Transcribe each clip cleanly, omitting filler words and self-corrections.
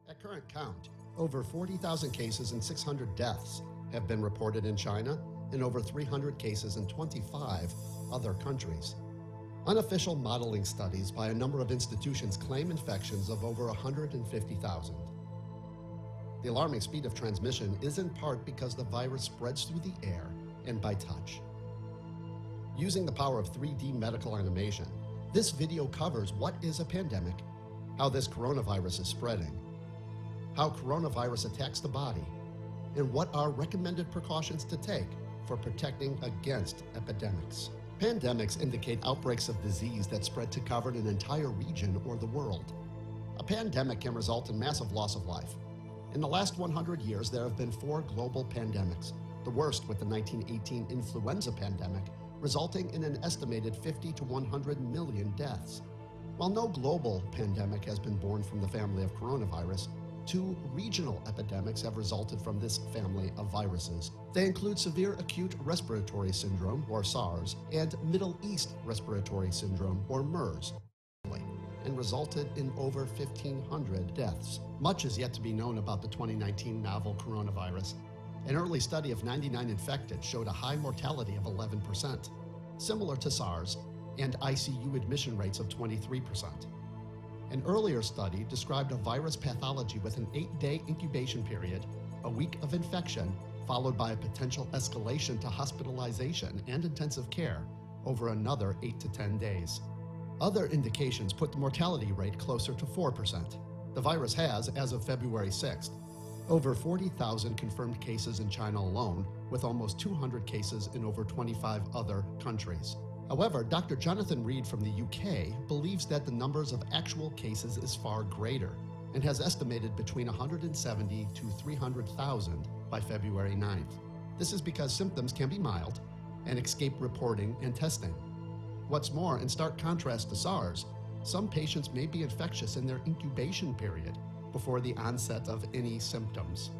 At current count, over 40,000 cases and 600 deaths have been reported in China and over 300 cases in 25 other countries. Unofficial modeling studies by a number of institutions claim infections of over 150,000. The alarming speed of transmission is in part because the virus spreads through the air and by touch. Using the power of 3D medical animation, this video covers what is a pandemic, how this coronavirus is spreading, how coronavirus attacks the body, and what are recommended precautions to take for protecting against epidemics. Pandemics indicate outbreaks of disease that spread to cover an entire region or the world. A pandemic can result in massive loss of life. In the last 100 years, there have been 4 global pandemics, the worst with the 1918 influenza pandemic, resulting in an estimated 50 to 100 million deaths. While no global pandemic has been born from the family of coronavirus, 2 regional epidemics have resulted from this family of viruses. They include severe acute respiratory syndrome, or SARS, and Middle East respiratory syndrome, or MERS, and resulted in over 1,500 deaths. Much is yet to be known about the 2019 novel coronavirus. An early study of 99 infected showed a high mortality of 11%, similar to SARS, and ICU admission rates of 23%. An earlier study described a virus pathology with an 8-day incubation period, a week of infection, followed by a potential escalation to hospitalization and intensive care over another 8 to 10 days. Other indications put the mortality rate closer to 4%. The virus has, as of February 6th, over 40,000 confirmed cases in China alone, with almost 200 cases in over 25 other countries. However, Dr. Jonathan Reed from the UK believes that the numbers of actual cases is far greater and has estimated between 170 to 300,000 by February 9th. This is because symptoms can be mild and escape reporting and testing. What's more, in stark contrast to SARS, some patients may be infectious in their incubation period before the onset of any symptoms.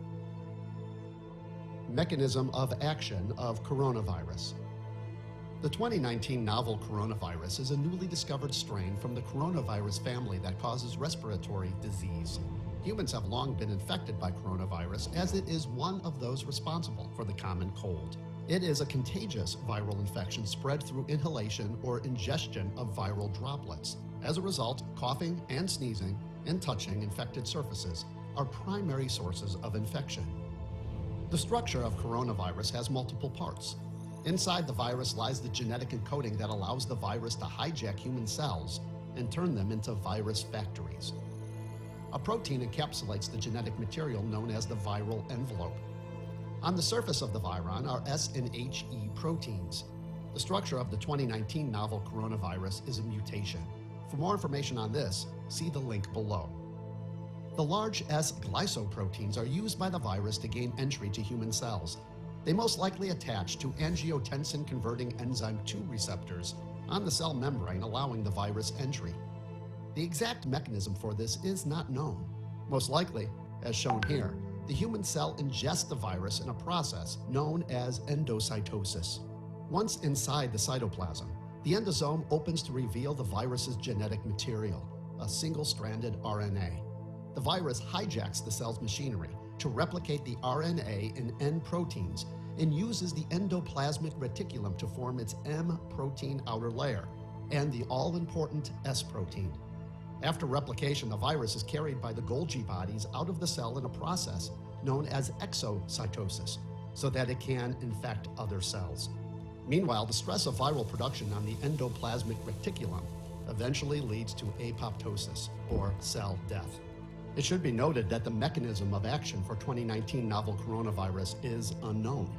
Mechanism of action of coronavirus. The 2019 novel coronavirus is a newly discovered strain from the coronavirus family that causes respiratory disease. Humans have long been infected by coronavirus, as it is one of those responsible for the common cold. It is a contagious viral infection spread through inhalation or ingestion of viral droplets. As a result, coughing and sneezing and touching infected surfaces are primary sources of infection. The structure of coronavirus has multiple parts. Inside the virus lies the genetic encoding that allows the virus to hijack human cells and turn them into virus factories. A protein encapsulates the genetic material known as the viral envelope. On the surface of the viron are S and HE proteins. The structure of the 2019 novel coronavirus is a mutation. For more information on this, see the link below. The large S glycoproteins are used by the virus to gain entry to human cells. They most likely attach to angiotensin-converting enzyme 2 receptors on the cell membrane, allowing the virus entry. The exact mechanism for this is not known. Most likely, as shown here, the human cell ingests the virus in a process known as endocytosis. Once inside the cytoplasm, the endosome opens to reveal the virus's genetic material, a single-stranded RNA. The virus hijacks the cell's machinery to replicate the RNA in N proteins and uses the endoplasmic reticulum to form its M protein outer layer and the all-important S protein. After replication, the virus is carried by the Golgi bodies out of the cell in a process known as exocytosis, so that it can infect other cells. Meanwhile, the stress of viral production on the endoplasmic reticulum eventually leads to apoptosis, or cell death. It should be noted that the mechanism of action for 2019 novel coronavirus is unknown.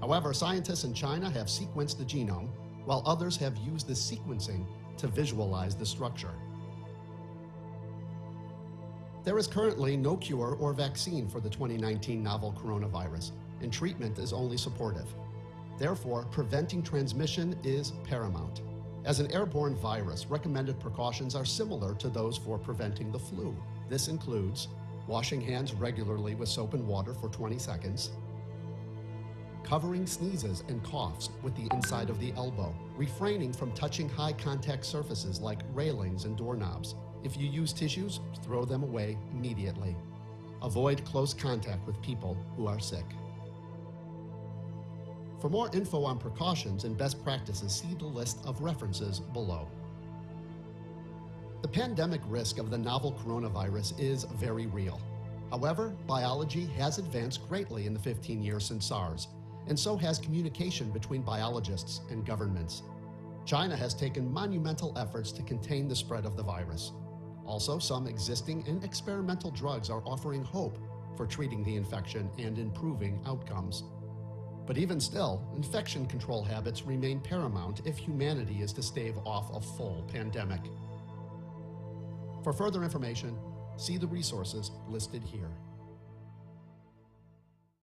However, scientists in China have sequenced the genome, while others have used the sequencing to visualize the structure. There is currently no cure or vaccine for the 2019 novel coronavirus, and treatment is only supportive. Therefore, preventing transmission is paramount. As an airborne virus, recommended precautions are similar to those for preventing the flu. This includes washing hands regularly with soap and water for 20 seconds, covering sneezes and coughs with the inside of the elbow, refraining from touching high contact surfaces like railings and doorknobs. If you use tissues, throw them away immediately. Avoid close contact with people who are sick. For more info on precautions and best practices, see the list of references below. The pandemic risk of the novel coronavirus is very real. However, biology has advanced greatly in the 15 years since SARS, and so has communication between biologists and governments. China has taken monumental efforts to contain the spread of the virus. Also, some existing and experimental drugs are offering hope for treating the infection and improving outcomes. But even still, infection control habits remain paramount if humanity is to stave off a full pandemic. For further information, see the resources listed here.